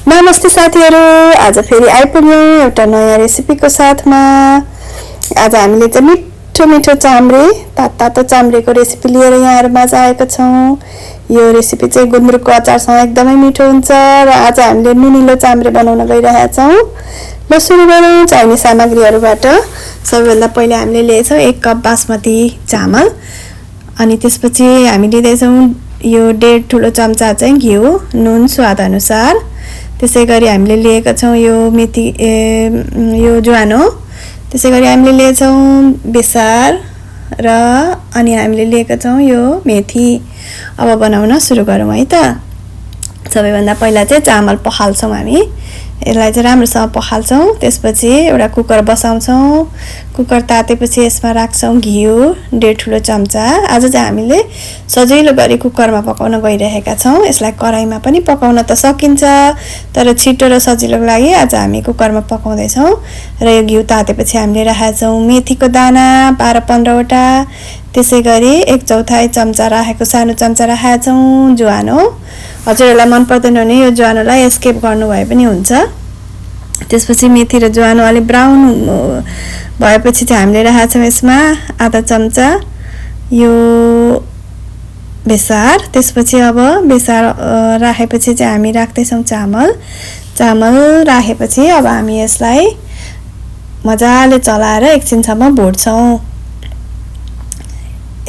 नमस्ते साथीहरु, आज फेरि आइपुग्यौं एउटा नयाँ रेसिपीको साथमा। आज हामीले चाहिँ मिठो मिठो चाम्रे, तातो चाम्रेको रेसिपी लिएर यहाँहरुमा आएका छौं। यो रेसिपी चाहिँ गुन्द्रुकको अचारसँग एकदमै मिठो हुन्छ र आज हामीले नुनिलो चाम्रे बनाउन गइरहेका छौं। ल सुरु गरौँ। चाहिने सामग्रीहरुबाट सबैभन्दा पहिले हामीले लिएछौं 1 कप बासमती चामल, अनि त्यसपछि हामी लिँदैछौं यो 1.5 ठुलो चम्चा चाहिँ घिउ, नुन स्वाद अनुसार। त्यसैगरी हामीले लिएका छौं यो मेथी यो ज्वानो, त्यसैगरी हामीले लिएछौं बेसार र अनि हामीले लिएका छौं यो मेथी। अब बनाउन सुरु गरौँ है त। सबैभन्दा पहिला चाहिँ चामल पखाल्छौं हामी। यसलाई चाहिँ राम्रोसँग पखाल्छौं। त्यसपछि एउटा कुकर बसाउँछौं। कुकर तातेपछि यसमा राख्छौं घिउ 1.5 ठुलो चम्चा। आज चाहिँ हामीले सजिलो गरी कुकरमा पकाउन गइरहेका छौं। यसलाई कराईमा पनि पकाउन त सकिन्छ, तर छिटो र सजिलोको लागि आज हामी कुकरमा पकाउँदै छौं। र यो घिउ तातेपछि हामीले राखेछौं मेथीको दाना 12-15 वटा। त्यसैगरी 1/4 चम्चा राखेको सानो चम्चा राखेछौं ज्वानो। हजुरहरुलाई मन पर्दैन भने यो ज्वानोलाई स्किप गर्नु भए पनि हुन्छ। त्यसपछि मेथी र ज्वानो अलि ब्राउन भएपछि चाहिँ हामीले राखेछौं यसमा आधा चम्चा यो बेसार। त्यसपछि अब बेसार राखेपछि चाहिँ हामी राख्दै छौं चामल राखेपछि अब हामी यसलाई मजाले चलाएर एकछिनसम्म भुट्छौं।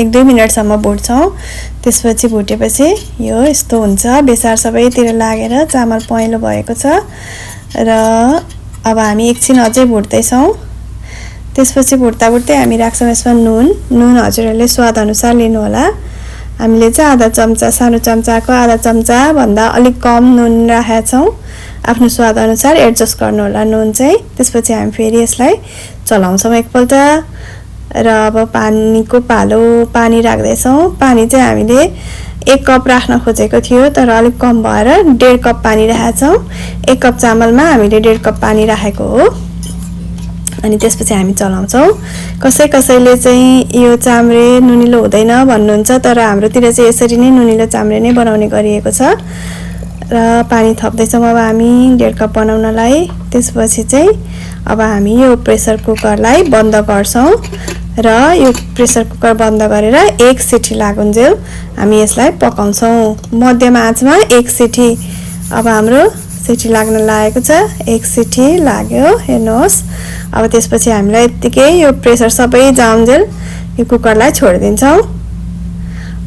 1-2 मिनेटसम्म भुट्छौं। त्यसपछि भुटेपछि यो यस्तो हुन्छ, बेसार सबैतिर लागेर चामल पहेँलो भएको छ। र अब हामी एकछिन अझै भुट्दै छौं। त्यसपछि भुट्दा हामी राख्छौं यसमा नुन हजुरहरुले स्वाद अनुसार लिनु होला। हामीले चाहिँ आधा चम्चा, सानो चम्चाको आधा चम्चा भन्दा अलिक कम नुन राखेका छौं। आफ्नो स्वाद अनुसार एडजस्ट गर्नु होला नुन चाहिँ। त्यसपछि हामी फेरि यसलाई चलाउँछौं एकपल्ट र अब पानीको पानी राख्दै छौं। पानी चाहिँ हामीले 1 कप राख्न खोजेको थियो, तर अलिक कम भएर 1.5 कप पानी राखेका छौं। 1 कप चामलमा हामीले 1.5 कप पानी राखेको हो। अनि त्यसपछि हामी चलाउँछौं। कसैले चाहिँ यो चाम्रे नुनिलो हुँदैन भन्नुहुन्छ, तर हाम्रोतिर चाहिँ यसरी नै नुनिलो चाम्रे नै बनाउने गरिएको छ। र पानी थप्दै छौं अब हामी 1.5 कप बनाउनलाई। त्यसपछि चाहिँ अब हामी यो प्रेसर कुकरलाई बन्द गर्छौं र यो प्रेसर कुकर बन्द गरेर 1 सिटी लागुन्जेल हामी यसलाई पकाउँछौं। मध्यम आँचमा 1 सिटी। अब हाम्रो सिटी लाग्न लागेको छ। 1 सिटी लाग्यो, हेर्नुहोस्। अब त्यसपछि हामीलाई यतिकै यो प्रेसर सबै जाउन्जेल यो कुकरलाई छोडिदिन्छौं।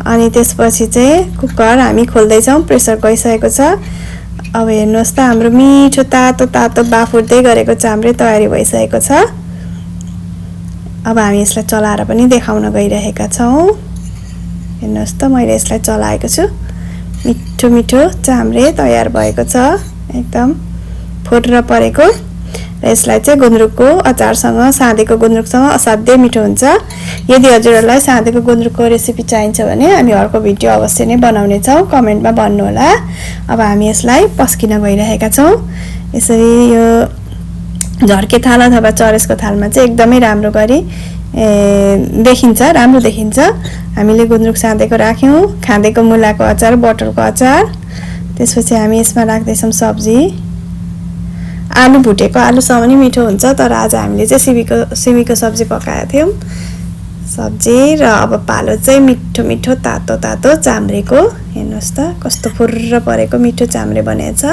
अनि त्यसपछि चाहिँ कुकर हामी खोल्दै छौं। प्रेसर गइसकेको छ। अब हेर्नुहोस् त हाम्रो मिठो तातो बाफुर्दै गरेको चाम्रे तयारी भइसकेको छ। अब हामी यसलाई चलाएर पनि देखाउन गइरहेका छौं। हेर्नुहोस् त मैले यसलाई चलाएको छु। मिठो मिठो चाम्रे तयार भएको छ, एकदम फोर्र परेको। र यसलाई चाहिँ गुन्द्रुकको अचारसँग, साँधेको गुन्द्रुकसँग असाध्यै मिठो हुन्छ। यदि हजुरहरुलाई साँधेको गुन्द्रुकको रेसिपी चाहिन्छ भने हामी अर्को भिडियो अवश्य नै बनाउने छौं, कमेन्टमा भन्नु होला। अब हामी यसलाई पस्किन गइरहेका छौं। यसरी यो झर्के थाल अथवा चरसको थालमा चाहिँ एकदमै राम्रो गरी राम्रो देखिन्छ। हामीले गुन्द्रुक साँधेको राख्यौं, खाँदेको मुलाको अचार, बटरको अचार। त्यसपछि हामी यसमा राख्दै छौं सब्जी। आलु भुटेको आलुसँग पनि मिठो हुन्छ, तर आज हामीले चाहिँ सिमीको सब्जी पकाएका थियौं। सब्जी र अब पालो चाहिँ मिठो मिठो तातो चाम्रेको। हेर्नुहोस् त कस्तो फुर्र परेको मिठो चाम्रे बनेछ।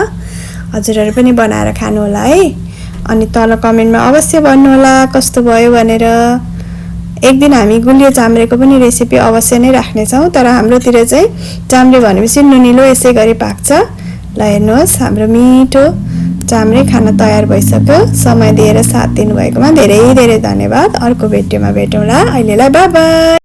हजुरहरु पनि बनाएर खानु होला है। अनि तल कमेन्टमा अवश्य भन्नु होला कस्तो भयो भनेर। एक दिन हामी गुलियो चाम्रेको पनि रेसिपी अवश्य नै राख्ने छौं, तर हाम्रोतिर चाहिँ चाम्रे भनेपछि नुनिलो यसै गरी पाक्छ। ल हेर्नुहोस् हाम्रो मिठो चाम्रे खाना तयार भइसक्यो। समय दिएर साथ दिनुभएकोमा धेरै धेरै धन्यवाद। अर्को भिडियोमा भेटौँला। अहिलेलाई बाइ बाइ।